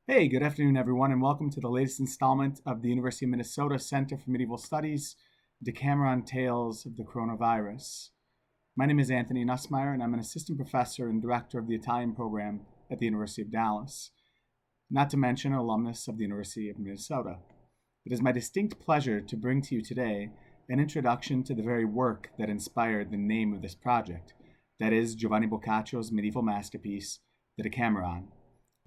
Hey, good afternoon, everyone, and welcome to the latest installment of the University of Minnesota Center for Medieval Studies, Decameron Tales of the Coronavirus. My name is Anthony Nussmeier, and I'm an assistant professor and director of the Italian program at the University of Dallas, not to mention an alumnus of the University of Minnesota. It is my distinct pleasure to bring to you today an introduction to the very work that inspired the name of this project, that is Giovanni Boccaccio's medieval masterpiece, the Decameron,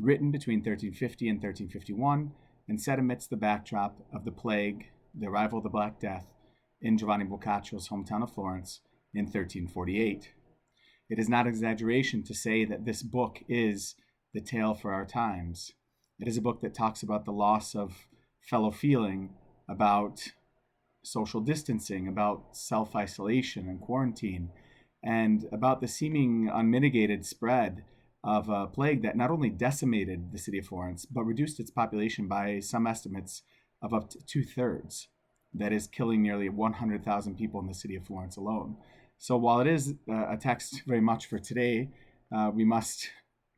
written between 1350 and 1351 and set amidst the backdrop of the plague, the arrival of the Black Death, in Giovanni Boccaccio's hometown of Florence in 1348. It is not exaggeration to say that this book is the tale for our times. It is a book that talks about the loss of fellow feeling, about social distancing, about self-isolation and quarantine, and about the seeming unmitigated spread of a plague that not only decimated the city of Florence, but reduced its population by some estimates of up to two-thirds. That is, killing nearly 100,000 people in the city of Florence alone. So while it is a text very much for today, we must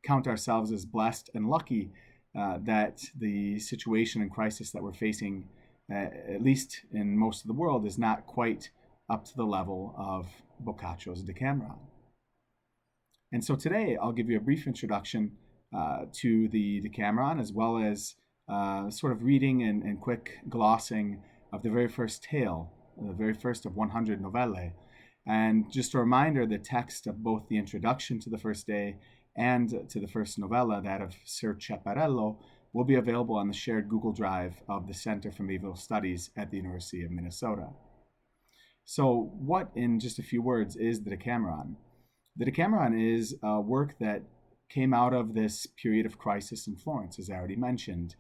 count ourselves as blessed and lucky that the situation and crisis that we're facing, at least in most of the world, is not quite up to the level of Boccaccio's Decameron. And so today I'll give you a brief introduction to the Decameron, as well as sort of reading and quick glossing of the very first tale, the very first of 100 novelle. And just a reminder, the text of both the introduction to the first day and to the first novella, that of Sir Ciappelletto, will be available on the shared Google Drive of the Center for Medieval Studies at the University of Minnesota. So what, in just a few words, is the Decameron? The Decameron is a work that came out of this period of crisis in Florence, as I already mentioned.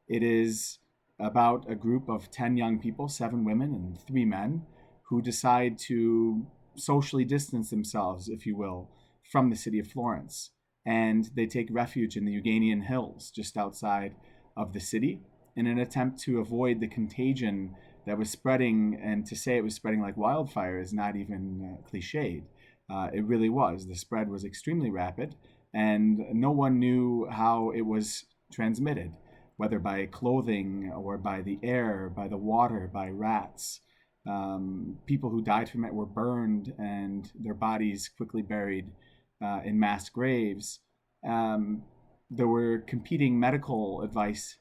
It is about a group of 10 young people, 7 women and 3 men, who decide to socially distance themselves, if you will, from the city of Florence. And they take refuge in the Euganean hills just outside of the city in an attempt to avoid the contagion that was spreading. And to say it was spreading like wildfire is not even cliched. It really was. The spread was extremely rapid, and no one knew how it was transmitted, whether by clothing or by the air, by the water, by rats. People who died from it were burned and their bodies quickly buried in mass graves. There were competing medical advice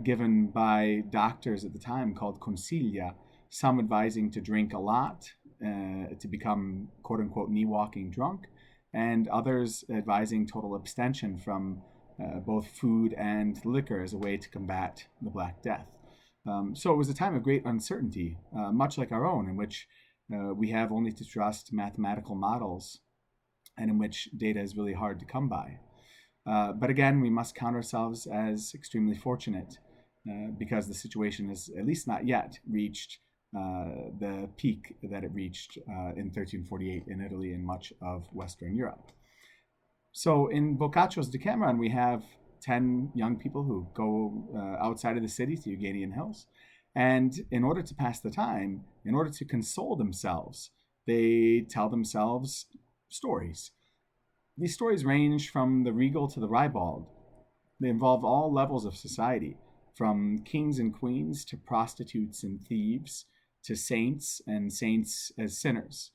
given by doctors at the time called consiglia, some advising to drink a lot, to become quote-unquote knee-walking drunk, and others advising total abstention from both food and liquor as a way to combat the Black Death. So it was a time of great uncertainty, much like our own, in which we have only to trust mathematical models and in which data is really hard to come by. But again, we must count ourselves as extremely fortunate because the situation has at least not yet reached the peak that it reached in 1348 in Italy and much of Western Europe. So in Boccaccio's Decameron, we have 10 young people who go outside of the city to Euganean hills. And in order to pass the time, in order to console themselves, they tell themselves stories. These stories range from the regal to the ribald. They involve all levels of society, from kings and queens to prostitutes and thieves, to saints and saints as sinners.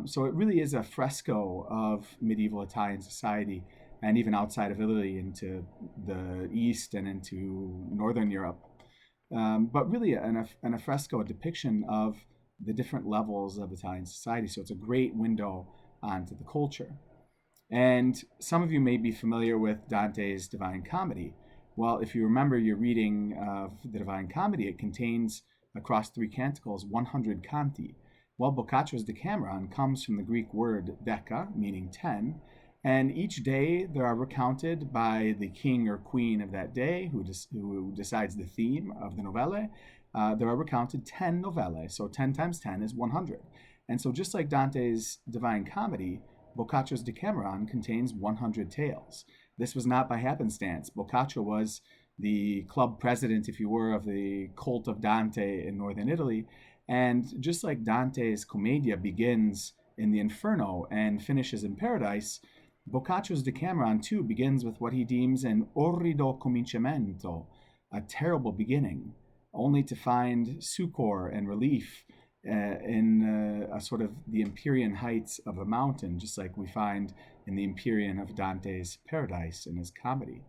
So it really is a fresco of medieval Italian society, and even outside of Italy into the East and into Northern Europe. But really an fresco, a depiction of the different levels of Italian society. So it's a great window onto the culture. And some of you may be familiar with Dante's Divine Comedy. Well, if you remember your reading of the Divine Comedy, it contains across 3 canticles 100 canti. Well, Boccaccio's Decameron comes from the Greek word deca, meaning 10, and each day there are recounted by the king or queen of that day who decides the theme of the novelle. There are recounted 10 novelle, so 10 times 10 is 100. And so just like Dante's Divine Comedy, Boccaccio's Decameron contains 100 tales. This was not by happenstance. Boccaccio was the club president, if you were, of the cult of Dante in northern Italy. And just like Dante's Commedia begins in the Inferno and finishes in paradise, Boccaccio's Decameron, too, begins with what he deems an orrido cominciamento, a terrible beginning, only to find succor and relief in a sort of the Empyrean heights of a mountain, just like we find in the Empyrean of Dante's Paradise in his comedy.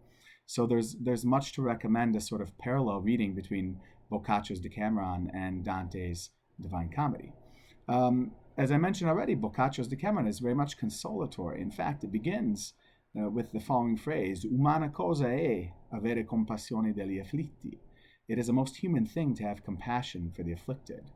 So there's much to recommend a sort of parallel reading between Boccaccio's Decameron and Dante's Divine Comedy. As I mentioned already, Boccaccio's Decameron is very much consolatory. In fact, it begins with the following phrase, Umana cosa è avere compassione degli afflitti. It is a most human thing to have compassion for the afflicted.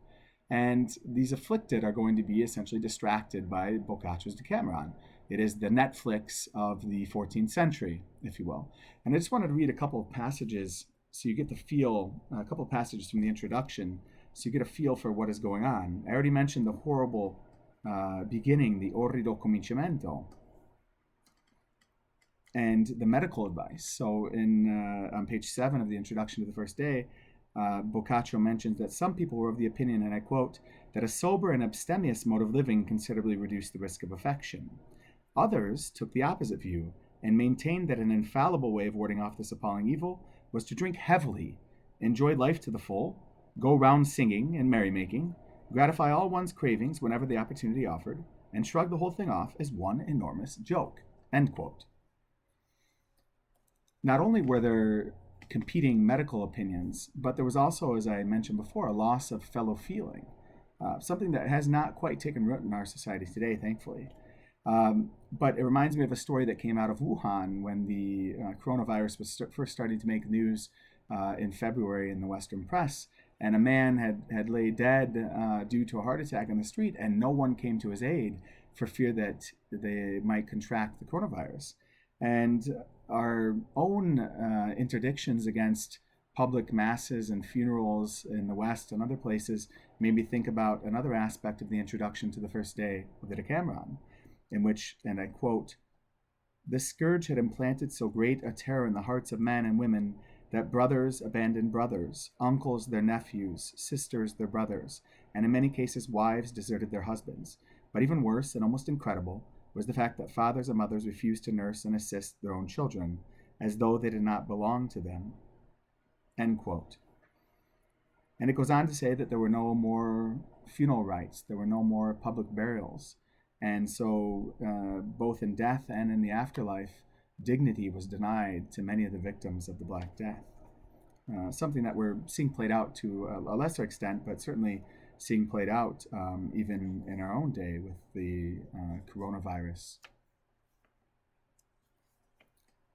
And these afflicted are going to be essentially distracted by Boccaccio's Decameron. It is the Netflix of the 14th century, if you will. And I just wanted to read a couple of passages so you get the feel, a couple of passages from the introduction, so you get a feel for what is going on. I already mentioned the horrible beginning, the orrido cominciamento, and the medical advice. So on page 7 of the introduction to the first day, Boccaccio mentions that some people were of the opinion, and I quote, that a sober and abstemious mode of living considerably reduced the risk of affection. Others took the opposite view and maintained that an infallible way of warding off this appalling evil was to drink heavily, enjoy life to the full, go round singing and merrymaking, gratify all one's cravings whenever the opportunity offered, and shrug the whole thing off as one enormous joke. End quote. Not only were there competing medical opinions, but there was also, as I mentioned before, a loss of fellow feeling, something that has not quite taken root in our society today, thankfully. But it reminds me of a story that came out of Wuhan when the coronavirus was first starting to make news in February in the Western press, and a man had laid dead due to a heart attack on the street, and no one came to his aid for fear that they might contract the coronavirus. And our own interdictions against public masses and funerals in the West and other places made me think about another aspect of the introduction to the first day of the Decameron, in which, and I quote, "This scourge had implanted so great a terror in the hearts of men and women that brothers abandoned brothers, uncles their nephews, sisters their brothers, and in many cases wives deserted their husbands. But even worse, and almost incredible, was the fact that fathers and mothers refused to nurse and assist their own children, as though they did not belong to them." End quote. And it goes on to say that there were no more funeral rites, there were no more public burials. And so both in death and in the afterlife, dignity was denied to many of the victims of the Black Death. Something that we're seeing played out to a lesser extent, but certainly seeing played out even in our own day with the coronavirus.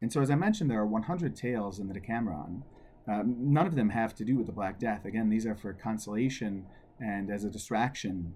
And so, as I mentioned, there are 100 tales in the Decameron. None of them have to do with the Black Death. Again, these are for consolation and as a distraction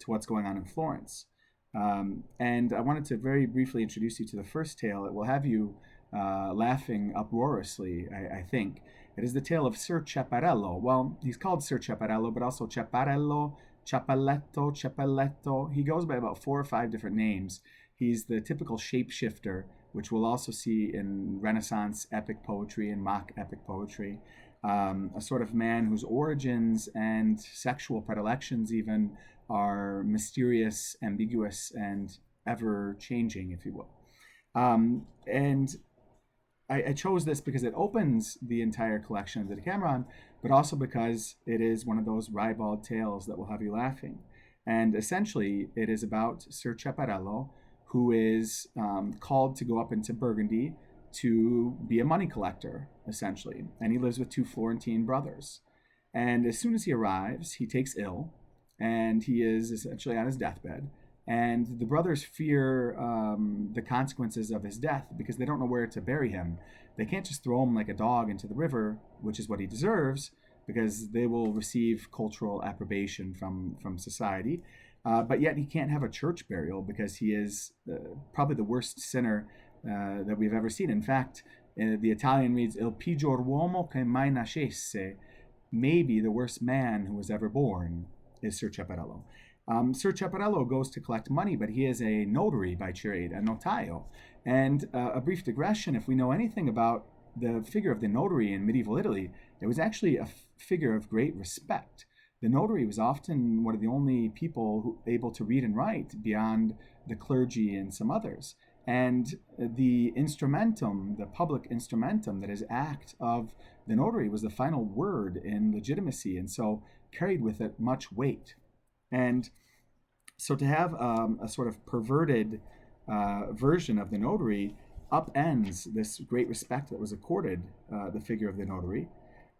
to what's going on in Florence. And I wanted to very briefly introduce you to the first tale. It will have you laughing uproariously, I think. It is the tale of Sir Ciappelletto. Well, he's called Sir Ciappelletto, but also Ciappelletto, Ciappelletto. He goes by about 4 or 5 different names. He's the typical shapeshifter, which we'll also see in Renaissance epic poetry and mock epic poetry. A sort of man whose origins and sexual predilections even are mysterious, ambiguous, and ever-changing, if you will. And I chose this because it opens the entire collection of the Decameron, but also because it is one of those ribald tales that will have you laughing. And essentially, it is about Sir Ciappelletto, who is called to go up into Burgundy to be a money collector, essentially. And he lives with 2 Florentine brothers. And as soon as he arrives, he takes ill, and he is essentially on his deathbed. And the brothers fear the consequences of his death because they don't know where to bury him. They can't just throw him like a dog into the river, which is what he deserves, because they will receive cultural approbation from society. But yet he can't have a church burial because he is probably the worst sinner that we've ever seen. In fact, the Italian reads, Il peggior uomo che mai nascesse, maybe the worst man who was ever born is Sir Ciappelletto. Sir Ciappelletto goes to collect money, but he is a notary by trade, a notaio. And a brief digression, if we know anything about the figure of the notary in medieval Italy, it was actually a figure of great respect. The notary was often one of the only people able to read and write beyond the clergy and some others. And the instrumentum, the public instrumentum, that is act of the notary, was the final word in legitimacy, and so carried with it much weight. And so to have a sort of perverted version of the notary upends this great respect that was accorded the figure of the notary.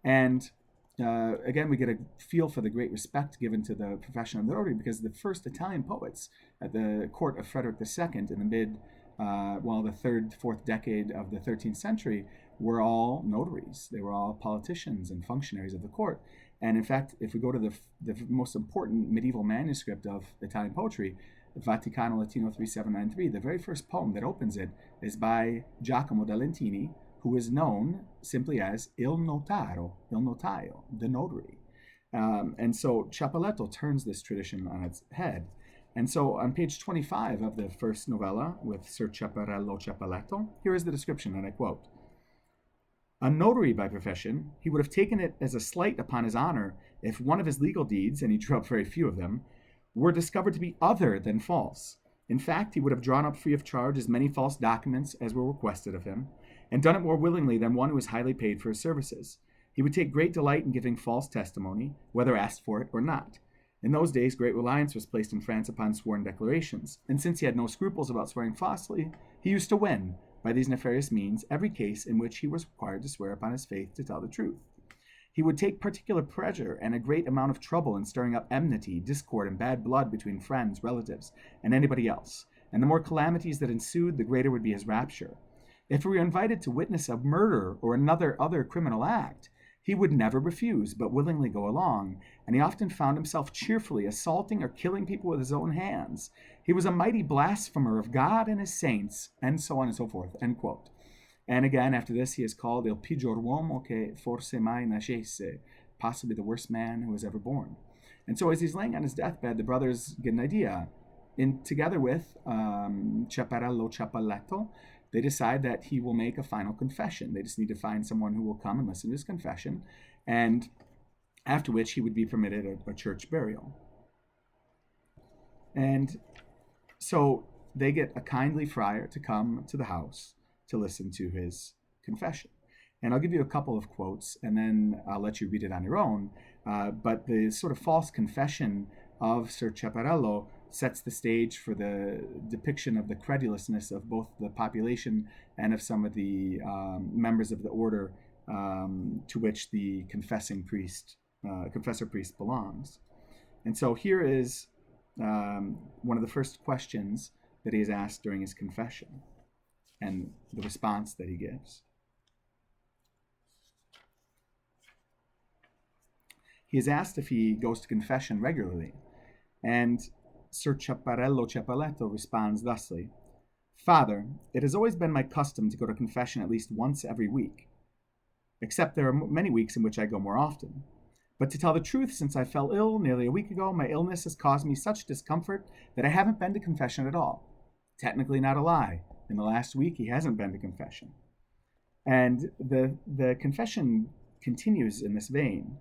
And again, we get a feel for the great respect given to the profession of the notary, because the first Italian poets at the court of Frederick II in the the third, fourth decade of the 13th century were all notaries. They were all politicians and functionaries of the court. And in fact, if we go to the most important medieval manuscript of Italian poetry, Vaticano Latino 3793, the very first poem that opens it is by Giacomo da Lentini, who is known simply as il notaio, the notary. And so Ciappelletto turns this tradition on its head. And so on page 25 of the first novella with Sir Ciappelletto, here is the description, and I quote: "A notary by profession, he would have taken it as a slight upon his honor if one of his legal deeds, and he drew up very few of them, were discovered to be other than false. In fact, he would have drawn up free of charge as many false documents as were requested of him, and done it more willingly than one who is highly paid for his services. He would take great delight in giving false testimony, whether asked for it or not. In those days, great reliance was placed in France upon sworn declarations, and since he had no scruples about swearing falsely, he used to win, by these nefarious means, every case in which he was required to swear upon his faith to tell the truth. He would take particular pleasure and a great amount of trouble in stirring up enmity, discord, and bad blood between friends, relatives, and anybody else, and the more calamities that ensued, the greater would be his rapture. If he were invited to witness a murder or other criminal act, he would never refuse, but willingly go along, and he often found himself cheerfully assaulting or killing people with his own hands. He was a mighty blasphemer of God and his saints," and so on and so forth, end quote. And again, after this, he is called il peggior uomo che forse mai nascesse, possibly the worst man who was ever born. And so as he's laying on his deathbed, the brothers get an idea. Together with Ciappelletto, they decide that he will make a final confession. They just need to find someone who will come and listen to his confession, and after which he would be permitted a church burial. And so they get a kindly friar to come to the house to listen to his confession. And I'll give you a couple of quotes, and then I'll let you read it on your own. But the sort of false confession of Sir Ciappelletto sets the stage for the depiction of the credulousness of both the population and of some of the members of the order to which the confessor priest belongs. And so here is one of the first questions that he is asked during his confession, and the response that he gives. He is asked if he goes to confession regularly, and Sir Ciappelletto responds thusly: "Father, it has always been my custom to go to confession at least once every week, except there are many weeks in which I go more often. But to tell the truth, since I fell ill nearly a week ago, my illness has caused me such discomfort that I haven't been to confession at all. Technically not a lie. In the last week, he hasn't been to confession." And the confession continues in this vein.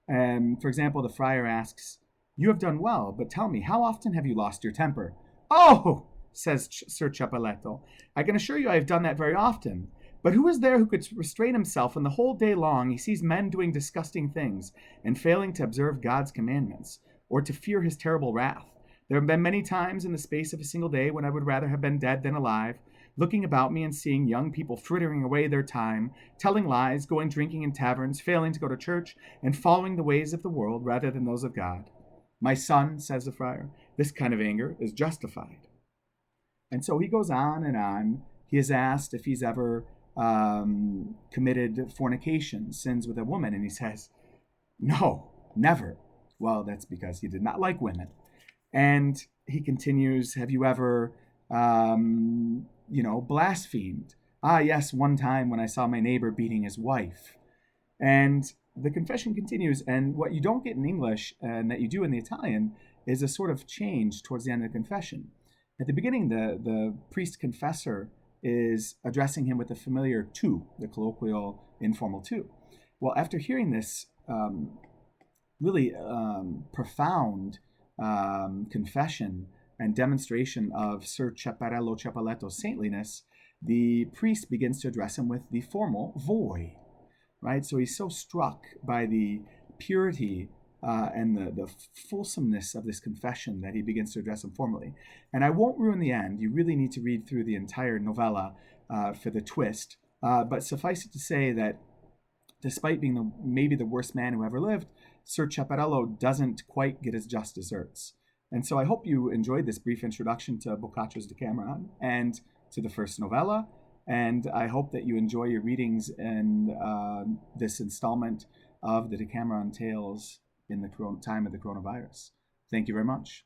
For example, the friar asks, "You have done well, but tell me, how often have you lost your temper?" "Oh," says Sir Ciappelletto, "I can assure you I have done that very often. But who is there who could restrain himself when the whole day long he sees men doing disgusting things and failing to observe God's commandments, or to fear his terrible wrath? There have been many times in the space of a single day when I would rather have been dead than alive, looking about me and seeing young people frittering away their time, telling lies, going drinking in taverns, failing to go to church, and following the ways of the world rather than those of God. My son," says the friar, "this kind of anger is justified." And so he goes on and on. He is asked if he's ever committed fornication, sins with a woman, and he says, "No, never." Well, that's because he did not like women. And he continues, "Have you ever, blasphemed?" "Ah, yes, one time when I saw my neighbor beating his wife." And the confession continues, and what you don't get in English and that you do in the Italian is a sort of change towards the end of the confession. At the beginning, the priest confessor is addressing him with the familiar tu, the colloquial informal tu. Well, after hearing this really profound confession and demonstration of Sir Ciappelletto's saintliness, the priest begins to address him with the formal voi, right? So he's so struck by the purity and the fulsomeness of this confession that he begins to address him formally. And I won't ruin the end. You really need to read through the entire novella for the twist. But suffice it to say that despite being maybe the worst man who ever lived, Sir Ciappelletto doesn't quite get his just desserts. And so I hope you enjoyed this brief introduction to Boccaccio's Decameron and to the first novella. And I hope that you enjoy your readings in this installment of the Decameron Tales in the time of the coronavirus. Thank you very much.